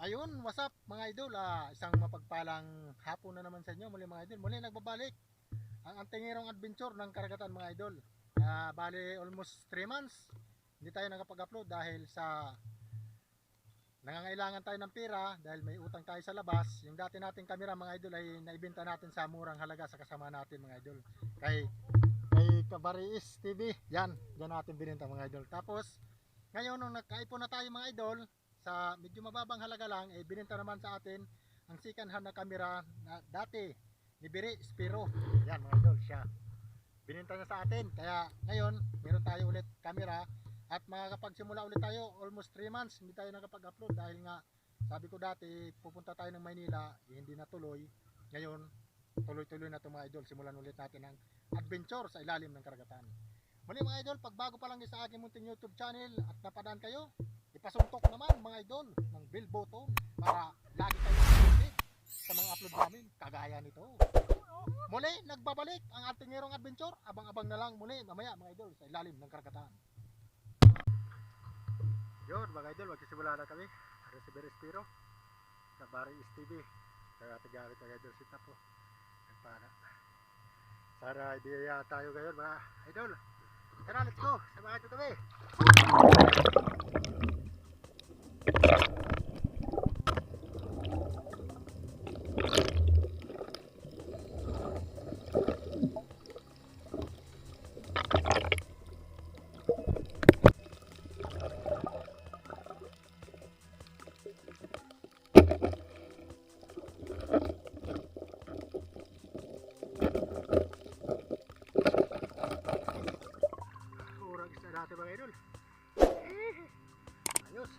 Ayun, what's up mga idol? Isang mapagpalang hapon na naman sa inyo muli mga idol. Muli nagbabalik ang antingirong adventure ng karagatan mga idol. Bali almost 3 months hindi tayo nakapag-upload dahil sa nangangailangan tayo ng pera dahil may utang tayo sa labas. Yung dati nating camera mga idol ay naibenta natin sa murang halaga sa kasama natin mga idol. Kay Kabariis TV. Yan natin binenta mga idol. Tapos ngayon nung nagkaipon na tayo mga idol, sa medyo mababang halaga lang, binenta naman sa atin ang second hand na camera na dati ni Biri Spiro. Yan mga idol, siya. Binenta niya sa atin. Kaya ngayon, meron tayo ulit camera at makakapagsimula ulit tayo. Almost 3 months hindi tayo nakapag-upload dahil nga sabi ko dati pupunta tayo ng Maynila, hindi natuloy. Ngayon, tuloy-tuloy na ito mga idol. Simulan ulit natin ang adventure sa ilalim ng karagatan. Muli mga idol, pag bago pa lang sa aking munting YouTube channel at napadaan kayo, ipasuntok naman mga idol ng bell button para lagi kayo updated sa mga upload namin kagaya nito. Muli nagbabalik ang ating ngayong adventure. Abang-abang na lang muli mamaya mga idol sa ilalim ng karagatan. Yun mga idol, magsisimula na kami. Si Berespiro sa Kabariis TV. Kaya tigamit mga idol sita po nagpana. Sana idea tayo ngayon mga idol. Tara, let's go! Samahan nyo kami! Urang isda natin mga idol. Ayos!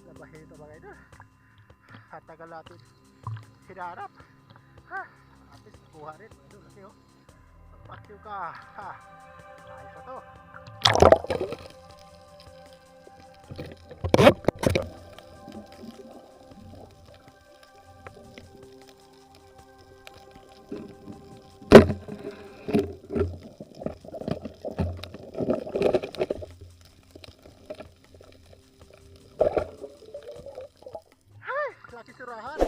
Labahin ito mga idol. At tagal natin hinarap. At least kuha rin mga idol. Kasi pagpakyo ka. Ayos na to. Laki surahan.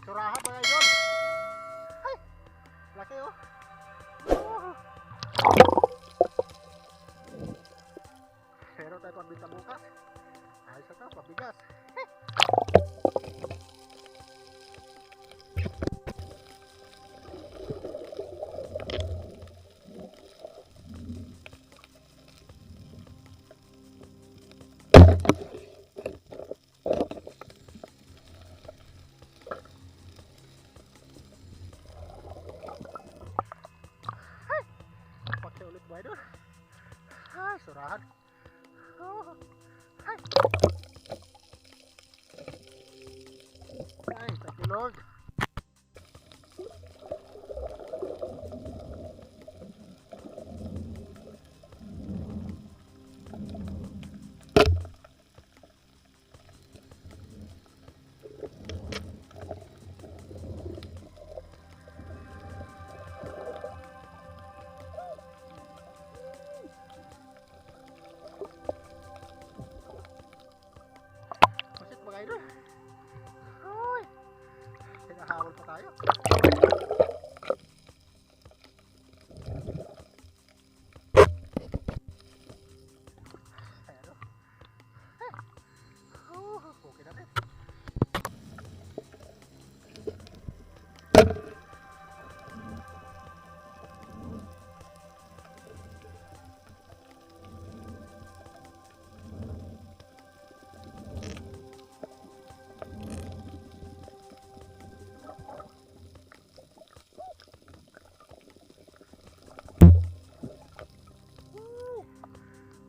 Surahan mga idol. Ay, laki oh. Pero tayo pambinta bukas. Ayos na to, pabigas. Paksa ulit mga idol. Ay, surahan. Ay, thank you Lord. tayo. Ayan o. Okay na rin.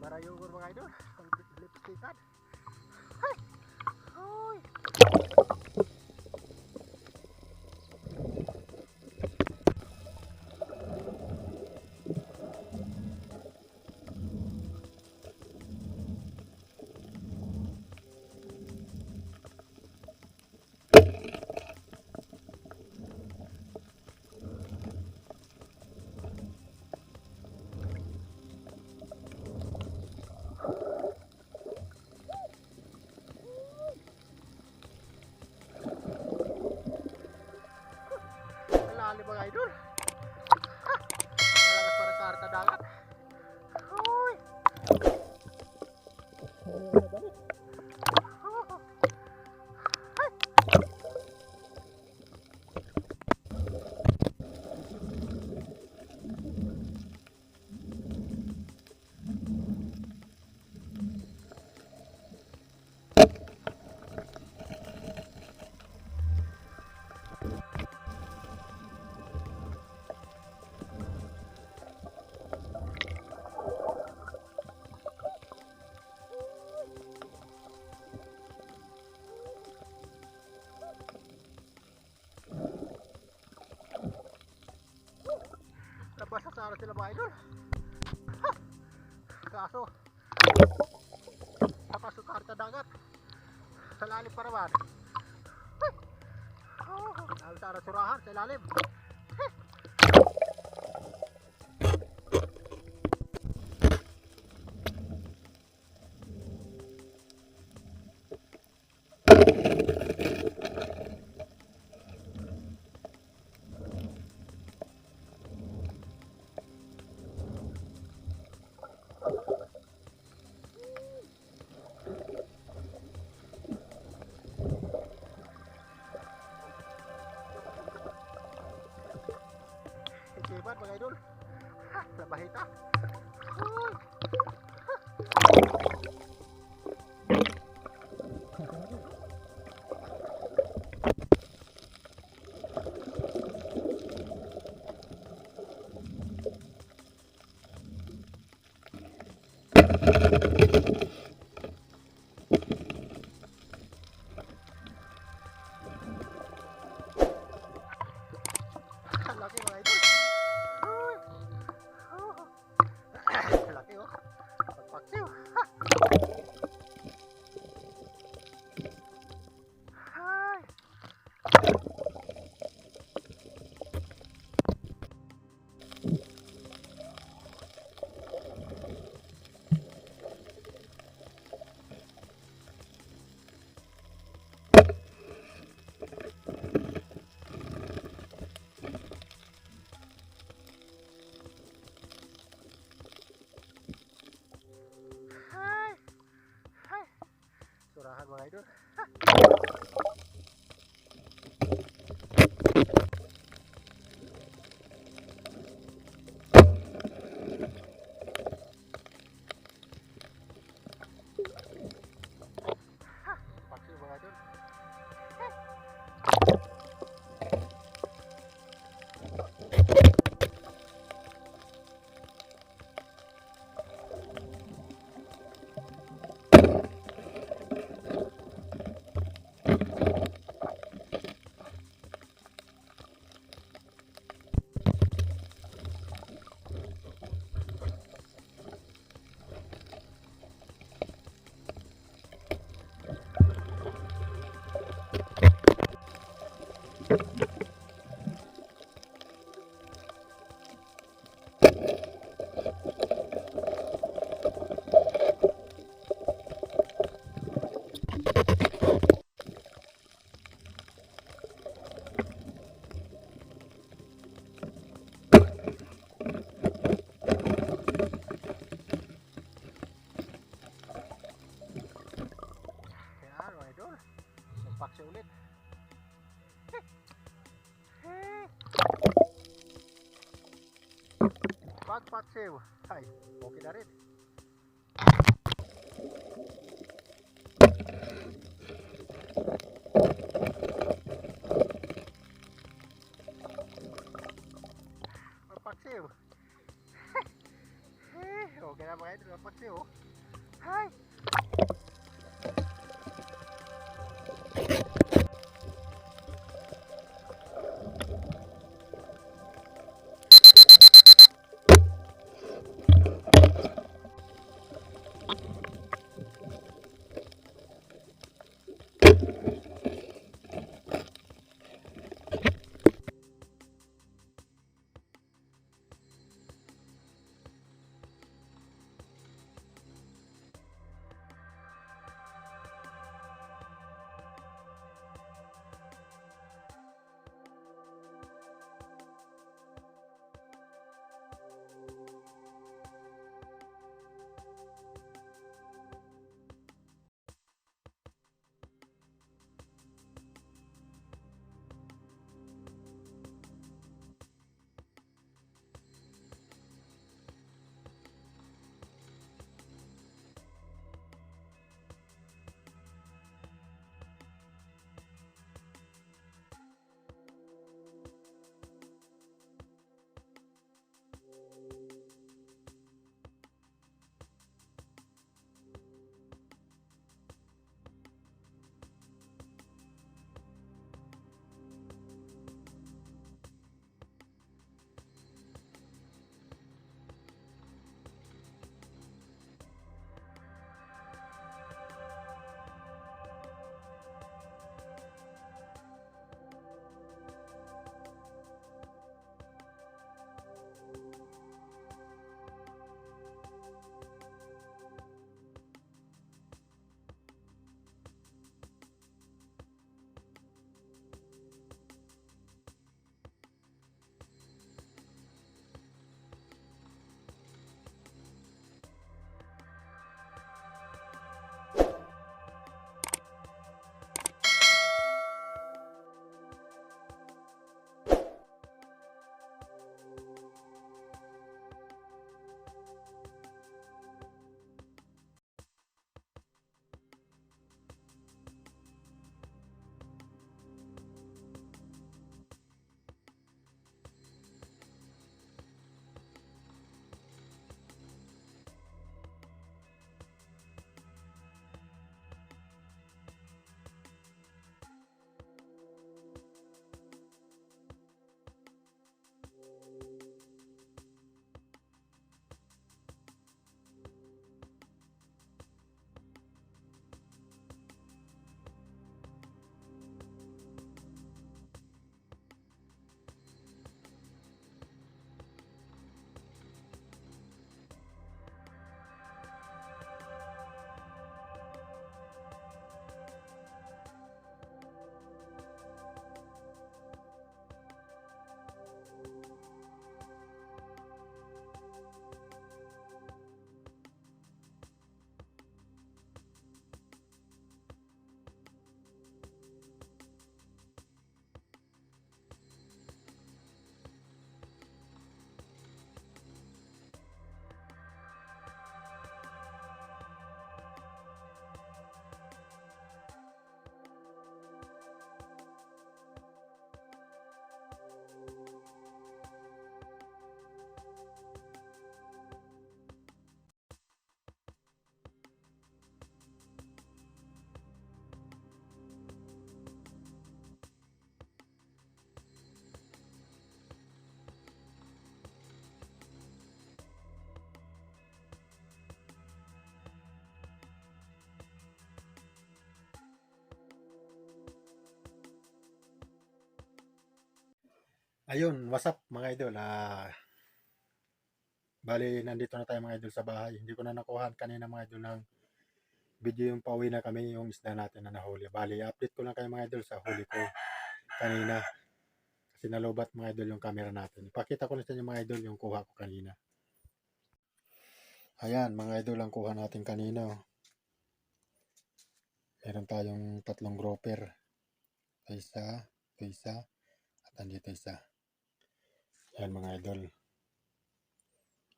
Barayugon mga idol, ang lipstikan. Hay! Hoy! Lalim mga idol. Malakas para sa harta dagat. Hoy! Nabasa sana sila mga idol. Ha! Kaso napasok harta dagat. Sa lalim pa naman. Dahil sana surahan sa lalim. Ikibat mga idol. Ha! Labahita. Hoy! Laki mga idol. Hoy! Laki oh. Pagpaksiw. Hay! Surahan mga idol. Paksiw mga idol. paksi ulit. Pag paksiw, ay, okay na rin. Pag paksiw. Okay na mga idol, pag paksiw. Hi! Ayun, what's up mga idol? Bali, nandito na tayo mga idol sa bahay. Hindi ko na nakuhaan kanina mga idol ng video yung pauwi na kami, yung isda natin na nahuli. Bali, update ko lang kayo mga idol sa huli ko kanina. Kasi nalubat mga idol yung camera natin. Ipakita ko na sa inyo mga idol yung kuha ko kanina. Ayan, mga idol ang kuha natin kanina. Meron tayong 3 grouper. ito isa, at andito isa. Yan mga idol.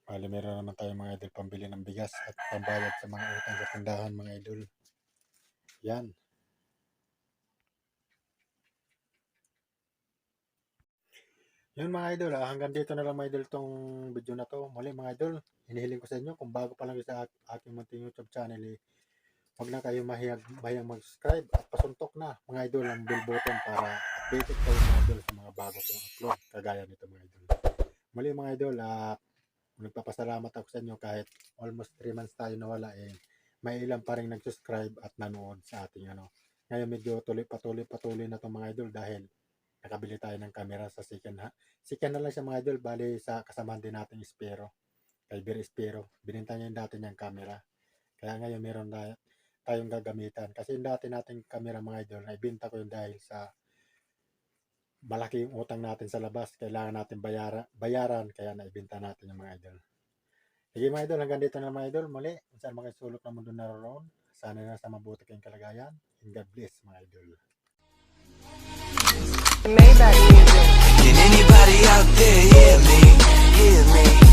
Bali meron naman tayo mga idol pambili ng bigas at pambayad sa mga utang sa tindahan mga idol. Yan. Yun mga idol, hanggang dito na lang mga idol tong video na to. Muli mga idol, hinihiling ko sa inyo kung bago pa lang sa aking munting YouTube channel, huwag na kayo mahiyang mag-subscribe at pasuntok na mga idol ang bell button para updated kayo mga idol sa mga bago kong upload kagaya nito mga idol. Muli mga idol, nagpapasalamat ako sa inyo kahit almost 3 months tayo nawala, may ilan pa rin nag-subscribe at nanood sa ating Ngayon medyo patuloy na itong mga idol dahil nakabili tayo ng camera sa second na lang siya mga idol. Bali sa kasamahan din natin Espero, kay Bir Espero, bininta niya yung dati niyang camera, kaya ngayon meron tayong gagamitan kasi yung dati nating camera mga idol naibenta ko yun dahil sa malaki yung utang natin sa labas, kailangan natin bayaran kaya naibenta natin yung mga idol. Sige mga idol, hanggang dito na mga idol. Muli, kung saan mga sulok ng mundo naroon, sana na sa mabuti kayong kalagayan, and God bless mga idol. Maybach music. Can anybody out there hear me? Hear me?